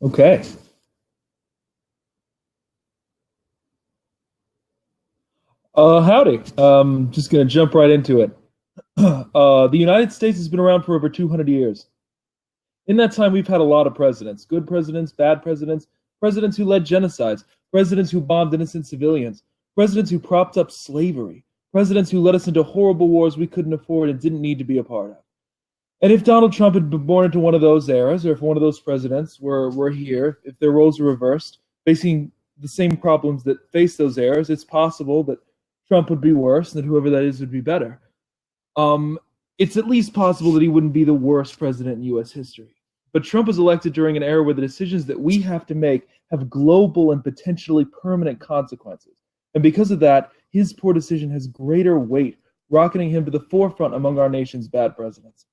Okay. Howdy. Just gonna jump right into it. The United States has been around for over 200 years. In that time, we've had a lot of presidents: good presidents, bad presidents, presidents who led genocides, presidents who bombed innocent civilians, presidents who propped up slavery, presidents who led us into horrible wars we couldn't afford and didn't need to be a part of. And if Donald Trump had been born into one of those eras, or if one of those presidents were here, if their roles were reversed, facing the same problems that face those eras, it's possible that Trump would be worse, and that whoever that is would be better. Um, it's at least possible that he wouldn't be the worst president in U.S. history. But Trump was elected during an era where the decisions that we have to make have global and potentially permanent consequences. And because of that, his poor decision has greater weight, rocketing him to the forefront among our nation's bad presidents.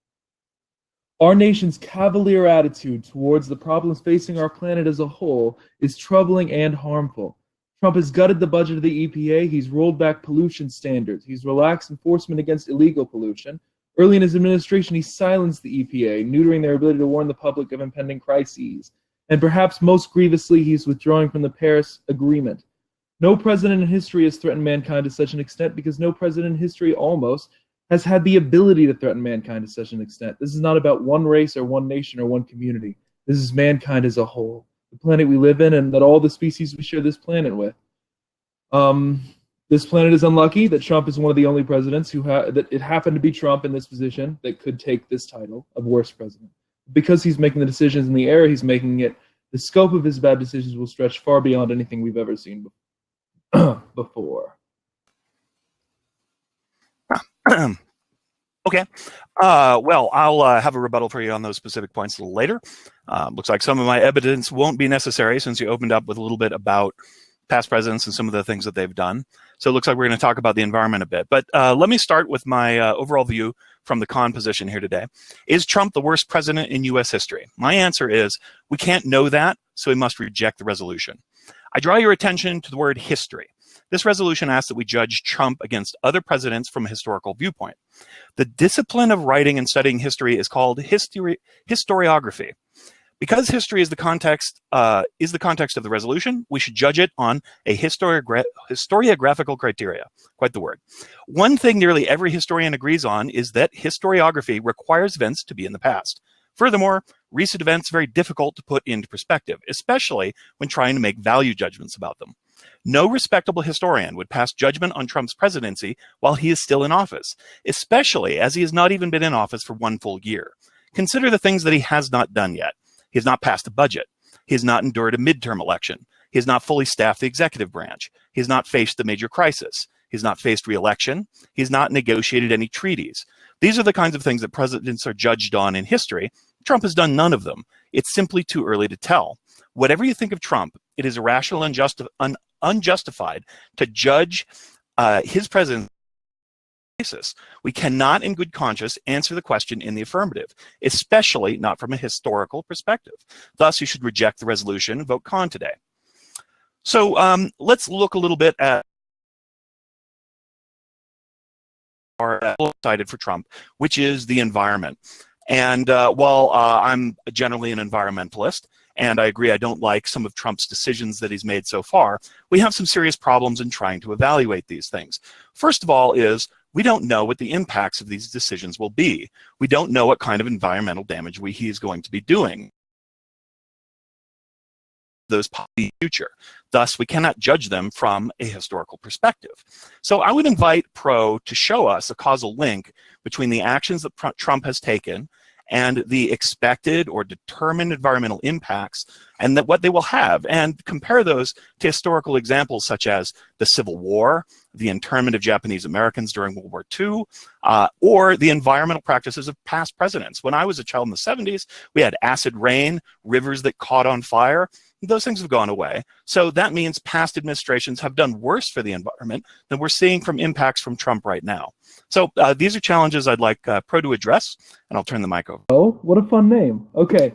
Our nation's cavalier attitude towards the problems facing our planet as a whole is troubling and harmful. Trump has gutted the budget of the EPA, he's rolled back pollution standards, he's relaxed enforcement against illegal pollution. Early in his administration, he silenced the EPA, neutering their ability to warn the public of impending crises. And perhaps most grievously, he's withdrawing from the Paris Agreement. No president in history has threatened mankind to such an extent, because no president in history almost has had the ability to threaten mankind to such an extent. This is not about one race or one nation or one community. This is mankind as a whole, the planet we live in, and that all the species we share this planet with. This planet is unlucky that Trump is one of the only presidents that it happened to be Trump in this position that could take this title of worst president. Because he's making the decisions in the era he's making it, the scope of his bad decisions will stretch far beyond anything we've ever seen before. Okay. Well, I'll have a rebuttal for you on those specific points a little later. Looks like some of my evidence won't be necessary, since you opened up with a little bit about past presidents and some of the things that they've done. So it looks like we're going to talk about the environment a bit. But let me start with my overall view from the con position here today. Is Trump the worst president in U.S. history? My answer is we can't know that, so we must reject the resolution. I draw your attention to the word history. This resolution asks that we judge Trump against other presidents from a historical viewpoint. The discipline of writing and studying history is called historiography. Because history is the context of the resolution, we should judge it on a historiographical criteria. Quite the word. One thing nearly every historian agrees on is that historiography requires events to be in the past. Furthermore, recent events are very difficult to put into perspective, especially when trying to make value judgments about them. No respectable historian would pass judgment on Trump's presidency while he is still in office, especially as he has not even been in office for one full year. Consider the things that he has not done yet. He has not passed a budget. He has not endured a midterm election. He has not fully staffed the executive branch. He has not faced a major crisis. He has not faced re-election. He has not negotiated any treaties. These are the kinds of things that presidents are judged on in history. Trump has done none of them. It's simply too early to tell. Whatever you think of Trump, it is irrational and unjustified to judge his presidency. We cannot in good conscience answer the question in the affirmative, especially not from a historical perspective. Thus, you should reject the resolution and vote con today. So let's look a little bit at our cited for Trump, which is the environment. And while I'm generally an environmentalist, and I agree I don't like some of Trump's decisions that he's made so far, we have some serious problems in trying to evaluate these things. First of all is we don't know what the impacts of these decisions will be. We don't know what kind of environmental damage he is going to be doing those in the future. Thus, we cannot judge them from a historical perspective. So I would invite Pro to show us a causal link between the actions that Trump has taken and the expected or determined environmental impacts and what they will have, and compare those to historical examples such as the Civil War, the internment of Japanese Americans during World War II, or the environmental practices of past presidents. When I was a child in the 70s, we had acid rain, rivers that caught on fire. Those things have gone away. So that means past administrations have done worse for the environment than we're seeing from impacts from Trump right now. So these are challenges I'd like Pro to address, and I'll turn the mic over. Oh, what a fun name. Okay.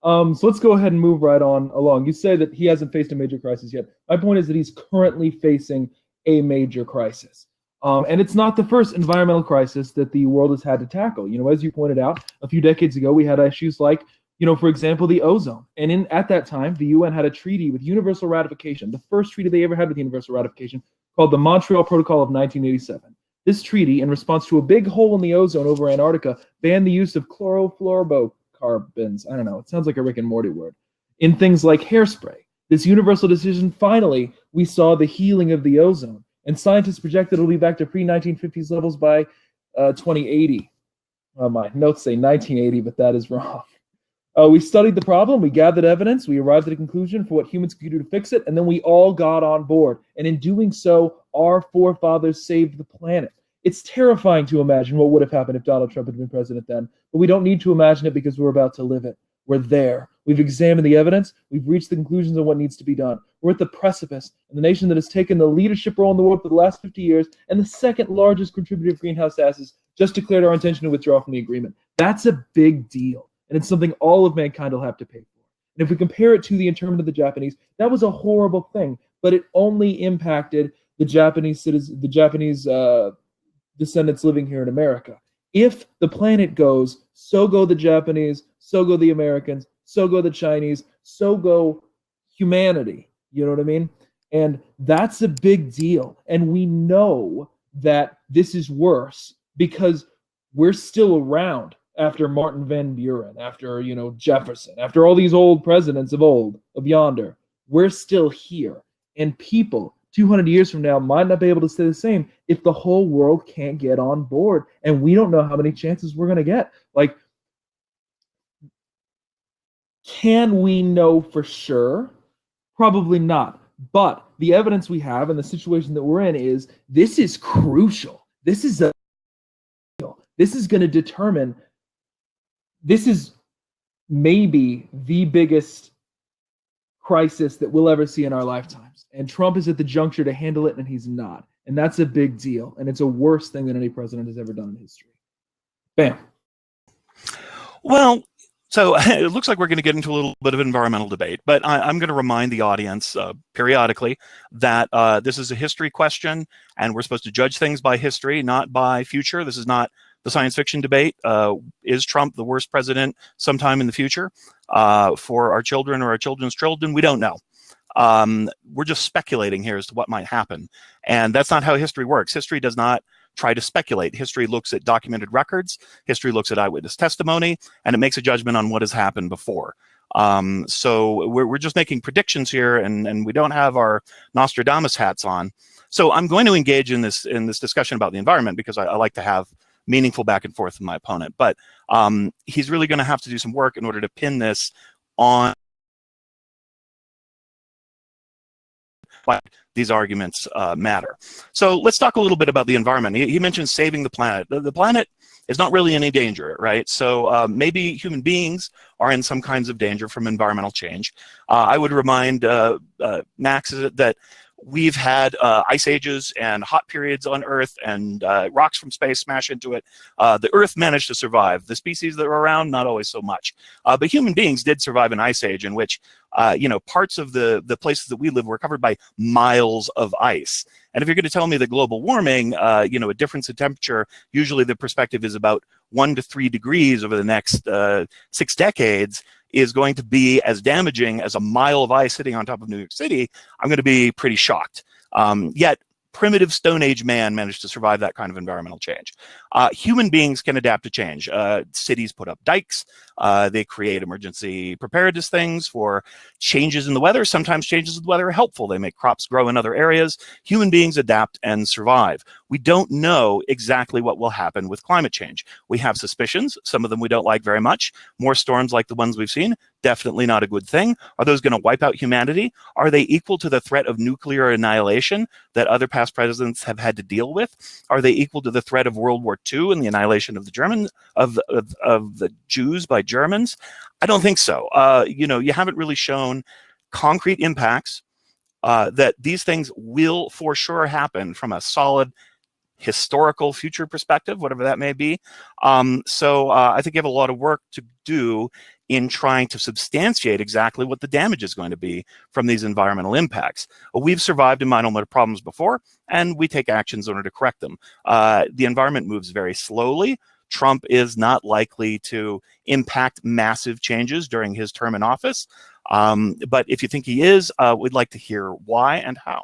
So let's go ahead and move right on along. You say that he hasn't faced a major crisis yet. My point is that he's currently facing a major crisis. And it's not the first environmental crisis that the world has had to tackle. You know, as you pointed out, a few decades ago, we had issues like, For example, the ozone. And at that time, the UN had a treaty with universal ratification, the first treaty they ever had with universal ratification, called the Montreal Protocol of 1987. This treaty, in response to a big hole in the ozone over Antarctica, banned the use of chlorofluorocarbons. I don't know, it sounds like a Rick and Morty word. In things like hairspray. This universal decision, finally, we saw the healing of the ozone. And scientists project that it'll be back to pre-1950s levels by 2080. My notes say 1980, but that is wrong. We studied the problem, we gathered evidence, we arrived at a conclusion for what humans could do to fix it, and then we all got on board. And in doing so, our forefathers saved the planet. It's terrifying to imagine what would have happened if Donald Trump had been president then, but we don't need to imagine it because we're about to live it. We're there. We've examined the evidence. We've reached the conclusions on what needs to be done. We're at the precipice, and the nation that has taken the leadership role in the world for the last 50 years and the second largest contributor of greenhouse gases just declared our intention to withdraw from the agreement. That's a big deal, and it's something all of mankind will have to pay for. And if we compare it to the internment of the Japanese, that was a horrible thing, but it only impacted the Japanese descendants living here in America. If the planet goes, so go the Japanese, so go the Americans, so go the Chinese, so go humanity. You know what I mean? And that's a big deal. And we know that this is worse because we're still around after Martin Van Buren, after, Jefferson, after all these old presidents of yonder. We're still here. And people 200 years from now might not be able to say the same if the whole world can't get on board. And we don't know how many chances we're going to get. Like, can we know for sure? Probably not. But the evidence we have and the situation that we're in is this is crucial. This is going to determine, this is maybe the biggest crisis that we'll ever see in our lifetimes. And Trump is at the juncture to handle it, and he's not. And that's a big deal. And it's a worse thing than any president has ever done in history. Bam. Well, so it looks like we're going to get into a little bit of environmental debate, but I'm going to remind the audience periodically that this is a history question, and we're supposed to judge things by history, not by future. This is not the science fiction debate. Is Trump the worst president sometime in the future for our children or our children's children? We don't know. We're just speculating here as to what might happen. And that's not how history works. History does not try to speculate. History looks at documented records. History looks at eyewitness testimony, and it makes a judgment on what has happened before. So we're just making predictions here, and we don't have our Nostradamus hats on. So I'm going to engage in this discussion about the environment because I like to have meaningful back and forth with my opponent. But he's really going to have to do some work in order to pin this on why these arguments matter. So let's talk a little bit about the environment. He mentioned saving the planet. The planet is not really in any danger, right? So maybe human beings are in some kinds of danger from environmental change. I would remind Max that we've had ice ages and hot periods on Earth, and rocks from space smash into it. The Earth managed to survive. The species that were around, not always so much. But human beings did survive an ice age in which parts of the places that we live were covered by miles of ice. And if you're going to tell me that global warming, a difference in temperature, usually the perspective is about 1 to 3 degrees over the next 6 decades, is going to be as damaging as a mile of ice sitting on top of New York City, I'm going to be pretty shocked. Yet, primitive Stone Age man managed to survive that kind of environmental change. Human beings can adapt to change. Cities put up dikes. They create emergency preparedness things for changes in the weather. Sometimes changes in the weather are helpful. They make crops grow in other areas. Human beings adapt and survive. We don't know exactly what will happen with climate change. We have suspicions. Some of them we don't like very much. More storms like the ones we've seen, definitely not a good thing. Are those going to wipe out humanity? Are they equal to the threat of nuclear annihilation that other past presidents have had to deal with? Are they equal to the threat of World War II and the annihilation of the Jews by Germans? I don't think so. You haven't really shown concrete impacts that these things will for sure happen from a solid historical future perspective, whatever that may be. So I think you have a lot of work to do in trying to substantiate exactly what the damage is going to be from these environmental impacts. We've survived environmental problems before, and we take actions in order to correct them. The environment moves very slowly. Trump is not likely to impact massive changes during his term in office. But if you think he is, we'd like to hear why and how.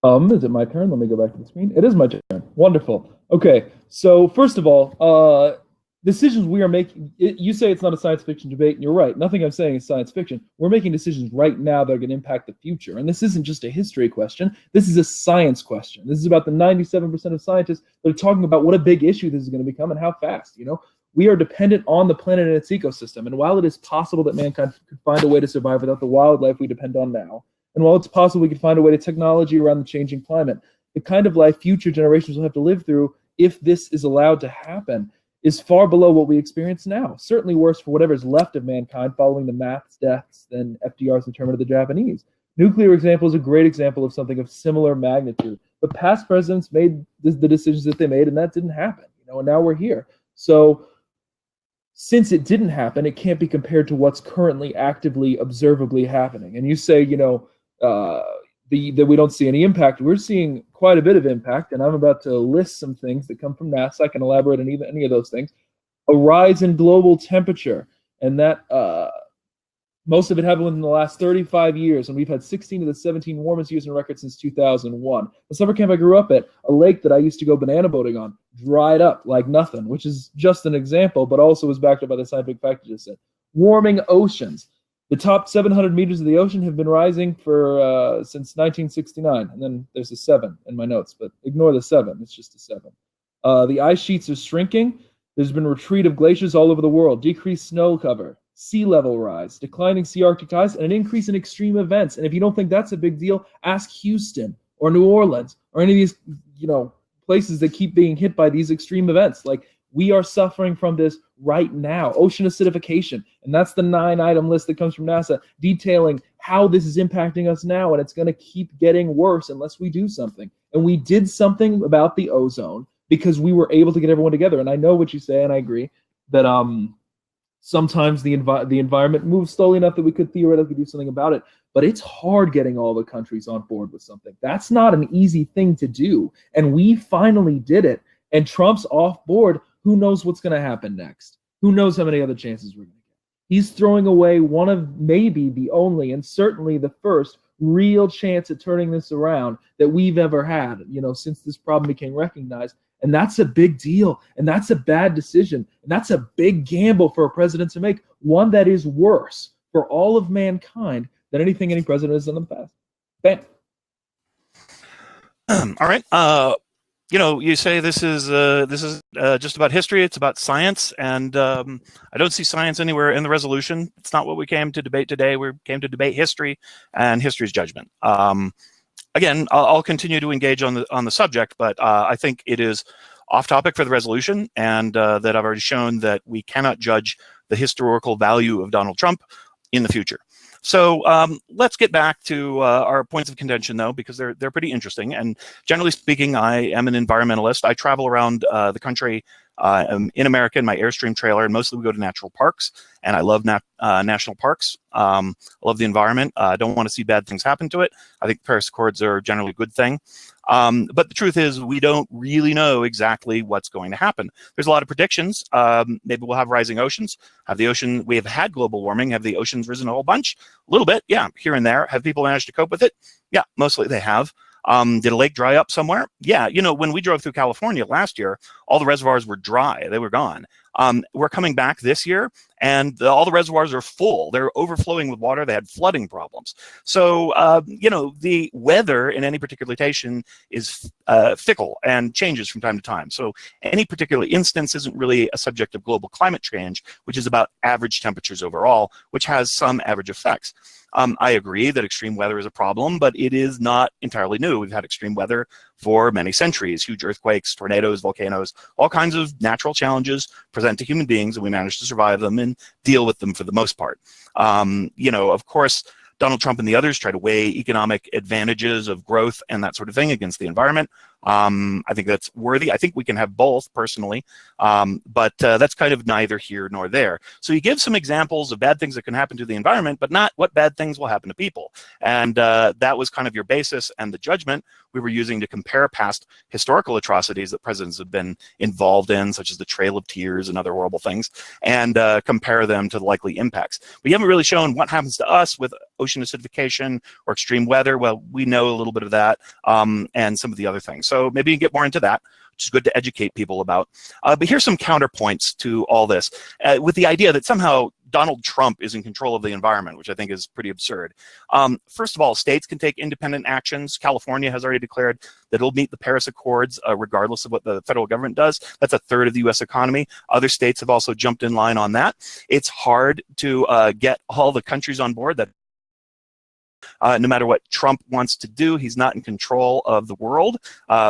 Is it my turn? Let me go back to the screen. It is my turn. Wonderful. Okay. So first of all, decisions we are making, you say it's not a science fiction debate, and you're right. Nothing I'm saying is science fiction. We're making decisions right now that are going to impact the future. And this isn't just a history question. This is a science question. This is about the 97% of scientists that are talking about what a big issue this is going to become and how fast. We are dependent on the planet and its ecosystem. And while it is possible that mankind could find a way to survive without the wildlife we depend on now, and while it's possible we could find a way to technology around the changing climate, the kind of life future generations will have to live through if this is allowed to happen is far below what we experience now. Certainly worse for whatever's left of mankind following the mass deaths than FDR's internment of the Japanese. Nuclear example is a great example of something of similar magnitude. But past presidents made the decisions that they made, and that didn't happen. And now we're here. So since it didn't happen, it can't be compared to what's currently actively, observably happening. And you say, that we don't see any impact. We're seeing quite a bit of impact, and I'm about to list some things that come from NASA. I can elaborate on any of those things. A rise in global temperature, and that most of it happened within the last 35 years, and we've had 16 of the 17 warmest years in record since 2001. The summer camp I grew up at, a lake that I used to go banana boating on, dried up like nothing, which is just an example, but also was backed up by the scientific fact I just said. Warming oceans. The top 700 meters of the ocean have been rising for since 1969, and then there's a 7 in my notes, but ignore the 7. It's just a 7. The ice sheets are shrinking. There's been retreat of glaciers all over the world, decreased snow cover, sea level rise, declining sea Arctic ice, and an increase in extreme events. And if you don't think that's a big deal, ask Houston or New Orleans or any of these, places that keep being hit by these extreme events. Like, we are suffering from this right now. Ocean acidification, and that's the 9-item list that comes from NASA detailing how this is impacting us now, and it's going to keep getting worse unless we do something. And we did something about the ozone because we were able to get everyone together. And I know what you say, and I agree that sometimes the environment moves slowly enough that we could theoretically do something about it. But it's hard getting all the countries on board with something. That's not an easy thing to do, and we finally did it. And Trump's off board. Who knows what's going to happen next? Who knows how many other chances we're going to get? He's throwing away one of maybe the only and certainly the first real chance at turning this around that we've ever had, since this problem became recognized. And that's a big deal. And that's a bad decision. And that's a big gamble for a president to make, one that is worse for all of mankind than anything any president has done in the past. Bam. All right. You say this is just about history. It's about science, and I don't see science anywhere in the resolution. It's not what we came to debate today. We came to debate history and history's judgment. Again, I'll continue to engage on the subject, but I think it is off topic for the resolution, and that I've already shown that we cannot judge the historical value of Donald Trump in the future. So let's get back to our points of contention, though, because they're pretty interesting. And generally speaking, I am an environmentalist. I travel around the country in America in my Airstream trailer, and mostly we go to natural parks. And I love national parks. I love the environment. I don't want to see bad things happen to it. I think Paris Accords are generally a good thing. But the truth is, we don't really know exactly what's going to happen. There's a lot of predictions. Maybe we'll have rising oceans. We have had global warming. Have the oceans risen a whole bunch? A little bit, yeah, here and there. Have people managed to cope with it? Yeah, mostly they have. Did a lake dry up somewhere? Yeah, when we drove through California last year, all the reservoirs were dry. They were gone. We're coming back this year, and all the reservoirs are full. They're overflowing with water. They had flooding problems. So, the weather in any particular location is fickle and changes from time to time. So any particular instance isn't really a subject of global climate change, which is about average temperatures overall, which has some average effects. I agree that extreme weather is a problem, but it is not entirely new. We've had extreme weather for many centuries, huge earthquakes, tornadoes, volcanoes, all kinds of natural challenges present to human beings, and we manage to survive them and deal with them for the most part. Of course, Donald Trump and the others try to weigh economic advantages of growth and that sort of thing against the environment. I think that's worthy. I think we can have both personally, but that's kind of neither here nor there. So you give some examples of bad things that can happen to the environment, but not what bad things will happen to people. And that was kind of your basis and the judgment we were using to compare past historical atrocities that presidents have been involved in, such as the Trail of Tears and other horrible things, and compare them to the likely impacts. We haven't really shown what happens to us with ocean acidification or extreme weather. Well, we know a little bit of that, and some of the other things. So maybe you can get more into that, which is good to educate people about. But here's some counterpoints to all this, with the idea that somehow Donald Trump is in control of the environment, which I think is pretty absurd. First of all, states can take independent actions. California has already declared that it'll meet the Paris Accords regardless of what the federal government does. That's a third of the U.S. economy. Other states have also jumped in line on that. It's hard to get all the countries on board that no matter what Trump wants to do, he's not in control of the world.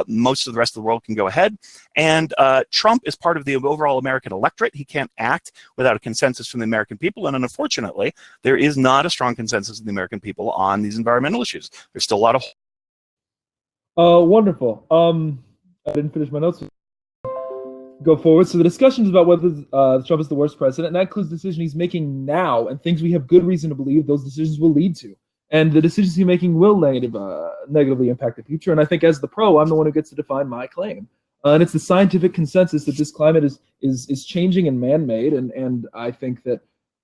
Most of the rest of the world can go ahead. And Trump is part of the overall American electorate. He can't act without a consensus from the American people. And unfortunately, there is not a strong consensus of the American people on these environmental issues. There's still a lot of... Wonderful. I didn't finish my notes. Go forward. So the discussion is about whether Trump is the worst president, and that includes the decision he's making now and things we have good reason to believe those decisions will lead to. And the decisions he's making will negatively impact the future. And I think as the pro, I'm the one who gets to define my claim. And it's the scientific consensus that this climate is changing and man-made. And I think that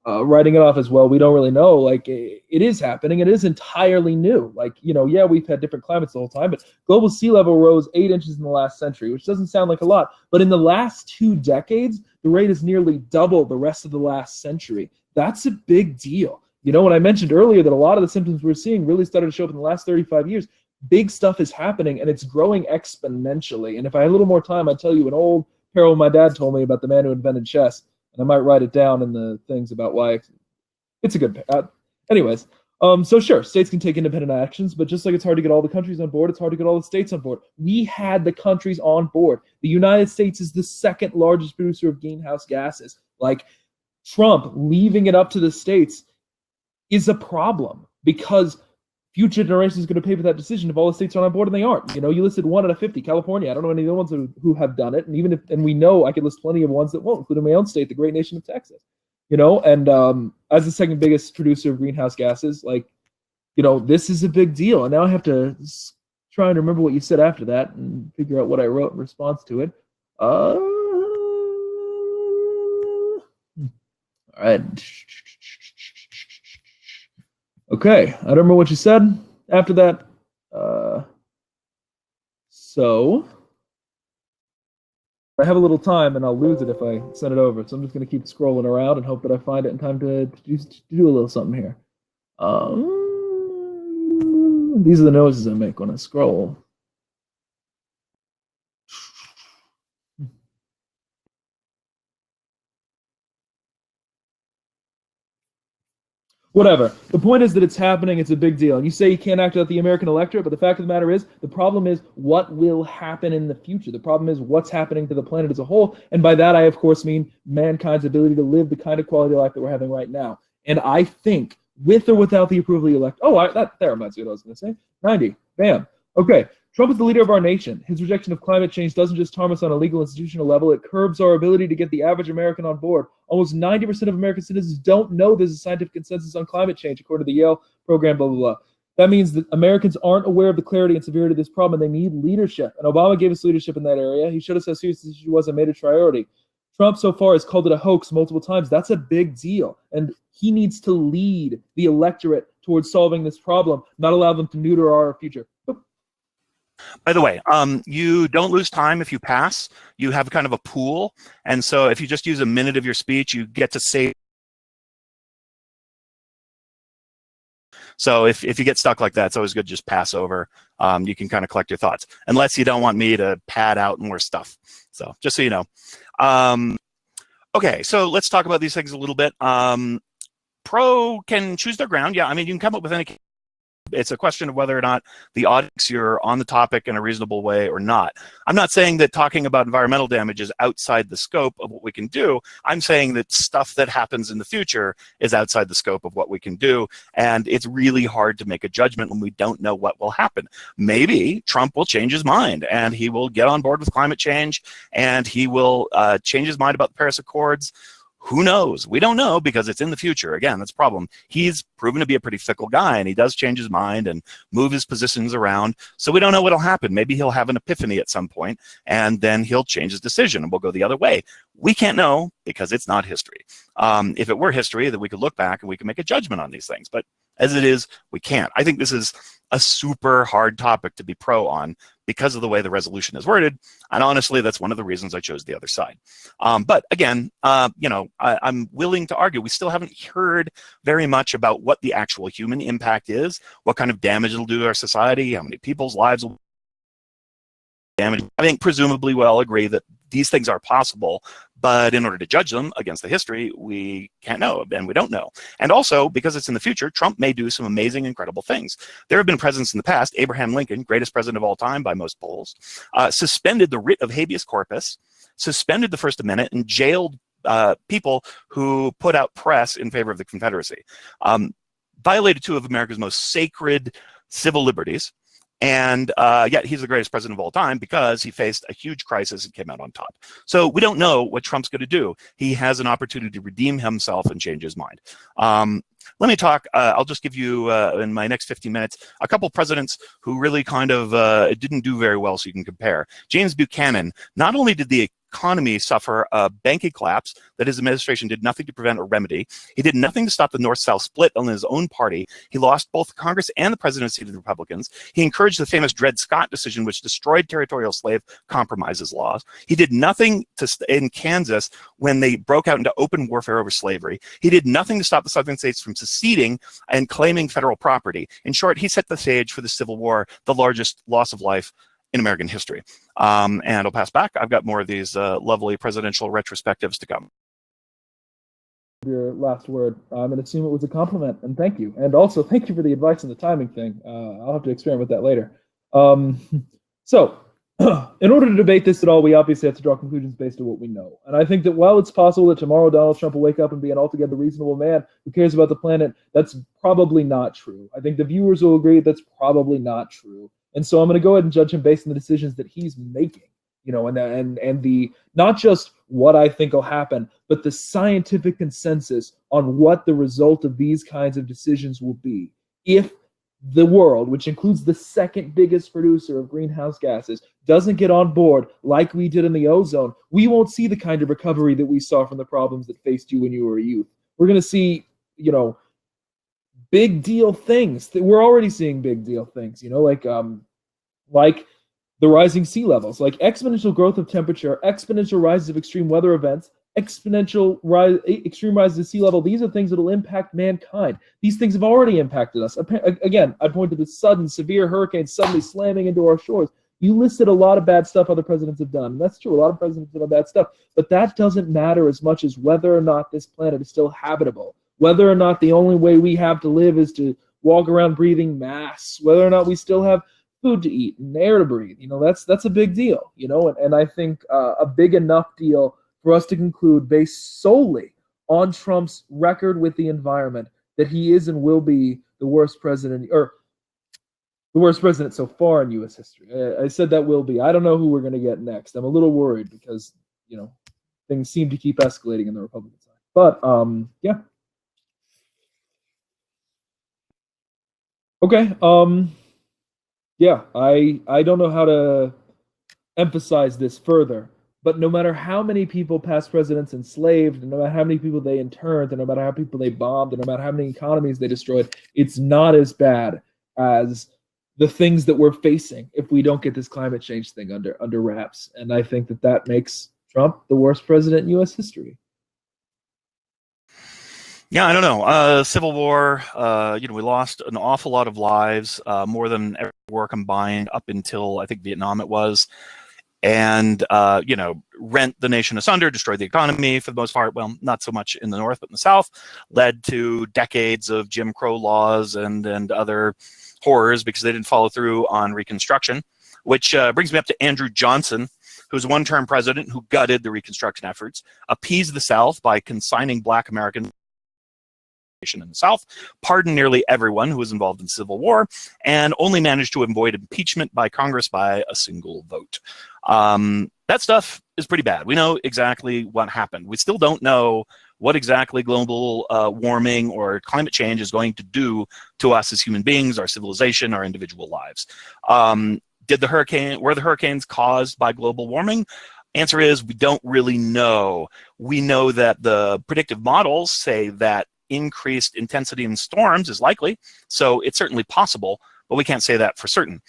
writing it off as, well, we don't really know, like, it is happening. It is entirely new. Like, yeah, we've had different climates the whole time, but global sea level rose 8 inches in the last century, which doesn't sound like a lot. But in the last 2 decades, the rate has nearly doubled the rest of the last century. That's a big deal. When I mentioned earlier that a lot of the symptoms we're seeing really started to show up in the last 35 years, big stuff is happening, and it's growing exponentially. And if I had a little more time, I'd tell you an old parable my dad told me about the man who invented chess, and I might write it down in the things about why it's a good... anyways, so sure, states can take independent actions, but just like it's hard to get all the countries on board, it's hard to get all the states on board. We had the countries on board. The United States is the second largest producer of greenhouse gases. Like, Trump leaving it up to the states is a problem, because future generations are going to pay for that decision if all the states are on board, and they aren't. You listed 1 out of 50, California. I don't know any of the ones who have done it, and we know I could list plenty of ones that won't, including my own state, the great nation of Texas. And as the second biggest producer of greenhouse gases, like, this is a big deal. And now I have to try and remember what you said after that and figure out what I wrote in response to it. All right. Okay, I don't remember what you said after that. So I have a little time, and I'll lose it if I send it over. So I'm just going to keep scrolling around and hope that I find it in time to do a little something here. These are the noises I make when I scroll. Whatever. The point is that it's happening. It's a big deal. And you say you can't act without the American electorate, but the fact of the matter is, the problem is what will happen in the future. The problem is what's happening to the planet as a whole. And by that, I, of course, mean mankind's ability to live the kind of quality of life that we're having right now. And I think, with or without the approval of the elect... that reminds me of what I was going to say. 90. Bam. Okay. Trump is the leader of our nation. His rejection of climate change doesn't just harm us on a legal institutional level, it curbs our ability to get the average American on board. Almost 90% of American citizens don't know there's a scientific consensus on climate change, according to the Yale program, blah, blah, blah. That means that Americans aren't aware of the clarity and severity of this problem, and they need leadership. And Obama gave us leadership in that area. He showed us how serious this issue was and made it a priority. Trump so far has called it a hoax multiple times. That's a big deal. And he needs to lead the electorate towards solving this problem, not allow them to neuter our future. By the way, you don't lose time if you pass. You have kind of a pool. And so if you just use a minute of your speech, you get to save. So if you get stuck like that, it's always good to just pass over. You can kind of collect your thoughts, unless you don't want me to pad out more stuff. So just so you know. Okay, so let's talk about these things a little bit. Pro can choose their ground. Yeah, I mean, you can come up with any It's a question of whether or not the audience you're on the topic in a reasonable way or not. I'm not saying that talking about environmental damage is outside the scope of what we can do. I'm saying that stuff that happens in the future is outside the scope of what we can do. And it's really hard to make a judgment when we don't know what will happen. Maybe Trump will change his mind and he will get on board with climate change and he will change his mind about the Paris Accords. Who knows? We don't know because it's in the future. Again, that's a problem. He's proven to be a pretty fickle guy, and he does change his mind and move his positions around. So we don't know what'll happen. Maybe he'll have an epiphany at some point, and then he'll change his decision, and we'll go the other way. We can't know because it's not history. If it were history, then we could look back and we could make a judgment on these things. But as it is, we can't. I think this is a super hard topic to be pro on because of the way the resolution is worded. And honestly, that's one of the reasons I chose the other side. But again, I'm willing to argue we still haven't heard very much about what the actual human impact is, what kind of damage it'll do to our society, how many people's lives will damage. I think presumably we'll all agree that these things are possible, but in order to judge them against the history, we can't know, and we don't know. And also, because it's in the future, Trump may do some amazing, incredible things. There have been presidents in the past, Abraham Lincoln, greatest president of all time by most polls, suspended the writ of habeas corpus, suspended the First Amendment, and jailed people who put out press in favor of the Confederacy. Violated two of America's most sacred civil liberties. And yet he's the greatest president of all time because he faced a huge crisis and came out on top. So we don't know what Trump's going to do. He has an opportunity to redeem himself and change his mind. Let me talk, I'll just give you, in my next 15 minutes, a couple presidents who really kind of didn't do very well so you can compare. James Buchanan, not only did the economy suffer a banking collapse that his administration did nothing to prevent or remedy. He did nothing to stop the North-South split in his own party. He lost both Congress and the presidency to the Republicans. He encouraged the famous Dred Scott decision, which destroyed territorial slave compromises laws. He did nothing in Kansas when they broke out into open warfare over slavery. He did nothing to stop the Southern states from seceding and claiming federal property. In short, he set the stage for the Civil War, the largest loss of life in American history. And I'll pass back. I've got more of these lovely presidential retrospectives to come. Your last word. I'm going to assume it was a compliment, and thank you. And also, thank you for the advice on the timing thing. I'll have to experiment with that later. So, in order to debate this at all, we obviously have to draw conclusions based on what we know. And I think that while it's possible that tomorrow Donald Trump will wake up and be an altogether reasonable man who cares about the planet, that's probably not true. I think the viewers will agree that's probably not true. And so I'm going to go ahead and judge him based on the decisions that he's making, and the not just what I think will happen, but the scientific consensus on what the result of these kinds of decisions will be. If the world, which includes the second biggest producer of greenhouse gases, doesn't get on board like we did in the ozone, we won't see the kind of recovery that we saw from the problems that faced you when you were a youth. We're going to see, big deal things. We're already seeing big deal things, like the rising sea levels, like exponential growth of temperature, exponential rises of extreme weather events, exponential extreme rises of sea level. These are things that will impact mankind. These things have already impacted us. Again, I point to the sudden severe hurricanes suddenly slamming into our shores. You listed a lot of bad stuff other presidents have done. And that's true. A lot of presidents have done bad stuff. But that doesn't matter as much as whether or not this planet is still habitable. Whether or not the only way we have to live is to walk around breathing masks, whether or not we still have food to eat and air to breathe, that's a big deal, and I think a big enough deal for us to conclude based solely on Trump's record with the environment that he is and will be the worst president, or the worst president so far in U.S. history. I said that will be. I don't know who we're going to get next. I'm a little worried because, things seem to keep escalating in the Republican side. But, yeah. Okay. Yeah, I don't know how to emphasize this further, but no matter how many people past presidents enslaved, and no matter how many people they interned, and no matter how many people they bombed, and no matter how many economies they destroyed, it's not as bad as the things that we're facing if we don't get this climate change thing under wraps. And I think that makes Trump the worst president in U.S. history. Yeah, I don't know. Civil War, we lost an awful lot of lives, more than every war combined up until, I think, Vietnam it was. And, rent the nation asunder, destroyed the economy for the most part. Well, not so much in the North, but in the South. Led to decades of Jim Crow laws and other horrors because they didn't follow through on Reconstruction, which brings me up to Andrew Johnson, who's a one-term president who gutted the Reconstruction efforts, appeased the South by consigning Black Americans in the South, pardoned nearly everyone who was involved in civil war, and only managed to avoid impeachment by Congress by a single vote. That stuff is pretty bad. We know exactly what happened. We still don't know what exactly global warming or climate change is going to do to us as human beings, our civilization, our individual lives. Were the hurricanes caused by global warming? Answer is we don't really know. We know that the predictive models say that increased intensity in storms is likely, so it's certainly possible, but we can't say that for certain.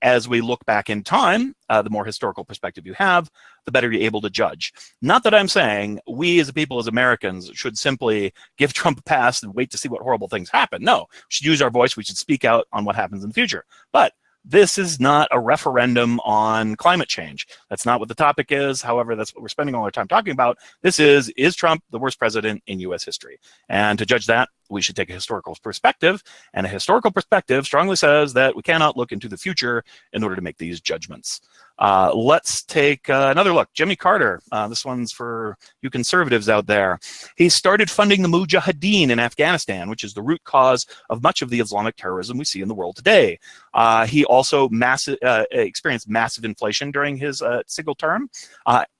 As we look back in time, the more historical perspective you have, the better you're able to judge. Not that I'm saying we as a people, as Americans, should simply give Trump a pass and wait to see what horrible things happen. No, we should use our voice. We should speak out on what happens in the future. But this is not a referendum on climate change. That's not what the topic is. However, that's what we're spending all our time talking about. This is Trump the worst president in U.S. history? And to judge that, we should take a historical perspective. And a historical perspective strongly says that we cannot look into the future in order to make these judgments. Let's take another look. Jimmy Carter, this one's for you conservatives out there. He started funding the Mujahideen in Afghanistan, which is the root cause of much of the Islamic terrorism we see in the world today. He also experienced massive inflation during his single term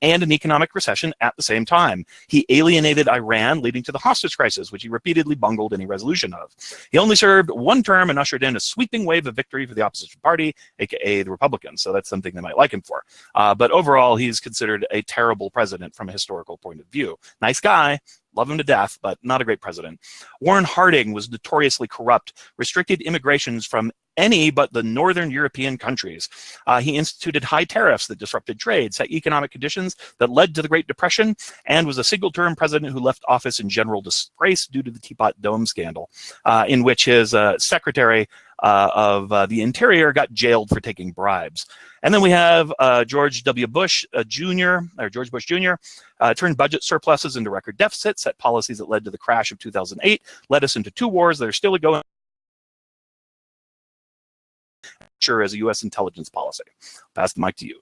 and an economic recession at the same time. He alienated Iran, leading to the hostage crisis, which he repeatedly bungled any resolution of. He only served one term and ushered in a sweeping wave of victory for the opposition party, aka the Republicans. So that's something they might like him for. But overall, he's considered a terrible president from a historical point of view. Nice guy, love him to death, but not a great president. Warren Harding was notoriously corrupt, restricted immigrations from any but the northern European countries. He instituted high tariffs that disrupted trade, set economic conditions that led to the Great Depression, and was a single-term president who left office in general disgrace due to the Teapot Dome scandal, in which his secretary of the Interior got jailed for taking bribes. And then we have George Bush Jr., turned budget surpluses into record deficits, set policies that led to the crash of 2008, led us into two wars that are still going as a U.S. intelligence policy. Pass the mic to you.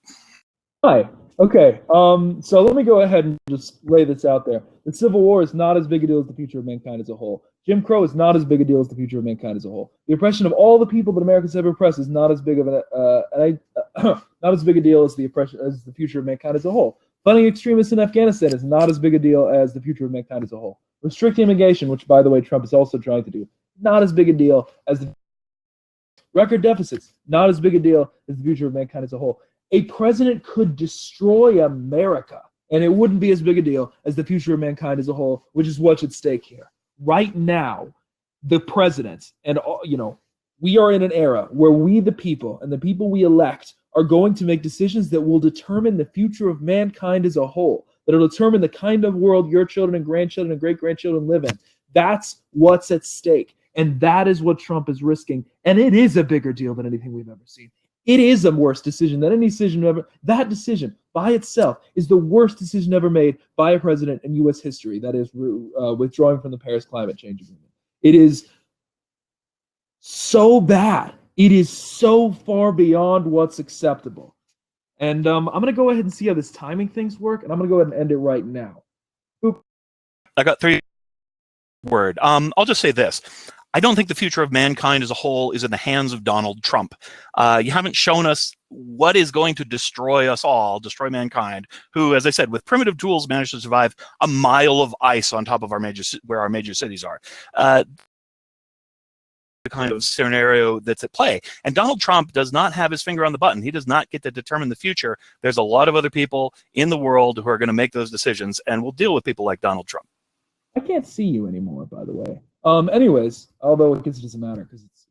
Hi. Okay. So let me go ahead and just lay this out there. The Civil War is not as big a deal as the future of mankind as a whole. Jim Crow is not as big a deal as the future of mankind as a whole. The oppression of all the people that Americans have oppressed is not as big of not as big a deal as the future of mankind as a whole. Funding extremists in Afghanistan is not as big a deal as the future of mankind as a whole. Restricting immigration, which by the way Trump is also trying to do, not as big a deal as the record deficits, not as big a deal as the future of mankind as a whole. A president could destroy America, and it wouldn't be as big a deal as the future of mankind as a whole, which is what's at stake here. Right now, the president, and we are in an era where we, the people, and the people we elect, are going to make decisions that will determine the future of mankind as a whole, that will determine the kind of world your children and grandchildren and great-grandchildren live in. That's what's at stake. And that is what Trump is risking. And it is a bigger deal than anything we've ever seen. It is a worse decision than any decision ever. That decision by itself is the worst decision ever made by a president in U.S. history. That is withdrawing from the Paris Climate Change Agreement. It is so bad. It is so far beyond what's acceptable. And I'm going to go ahead and see how this timing things work. And I'm going to go ahead and end it right now. Boop. I got three words. I'll just say this. I don't think the future of mankind as a whole is in the hands of Donald Trump. You haven't shown us what is going to destroy us all, destroy mankind, who, as I said, with primitive tools managed to survive a mile of ice on top of where our major cities are. The kind of scenario that's at play. And Donald Trump does not have his finger on the button. He does not get to determine the future. There's a lot of other people in the world who are going to make those decisions, and we'll deal with people like Donald Trump. I can't see you anymore, by the way. Anyways, although I guess it doesn't matter because it's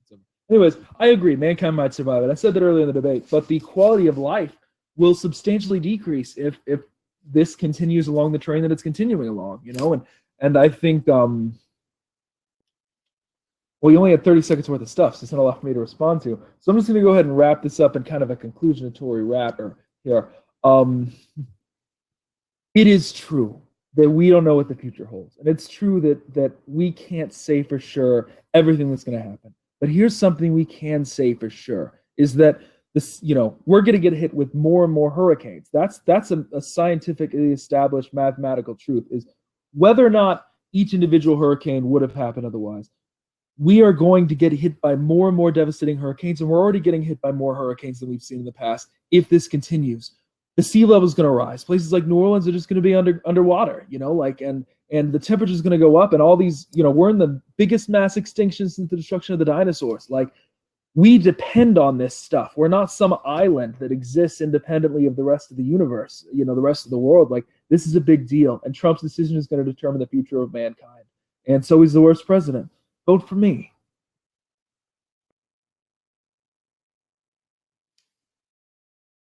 anyways, I agree. Mankind might survive it. I said that earlier in the debate, but the quality of life will substantially decrease if this continues along the train that it's continuing along. And I think well, you only had 30 seconds worth of stuff, so it's not a lot for me to respond to. So I'm just going to go ahead and wrap this up in kind of a conclusionatory wrapper here. It is true that we don't know what the future holds. And it's true that we can't say for sure everything that's going to happen. But here's something we can say for sure is that this, we're going to get hit with more and more hurricanes. That's a scientifically established mathematical truth, is whether or not each individual hurricane would have happened otherwise. We are going to get hit by more and more devastating hurricanes, and we're already getting hit by more hurricanes than we've seen in the past if this continues. The sea level is going to rise. Places like New Orleans are just going to be underwater, and the temperature is going to go up, and all these, we're in the biggest mass extinction since the destruction of the dinosaurs. Like, we depend on this stuff. We're not some island that exists independently of the rest of the universe, the rest of the world. Like, this is a big deal, and Trump's decision is going to determine the future of mankind. And so he's the worst president. Vote for me.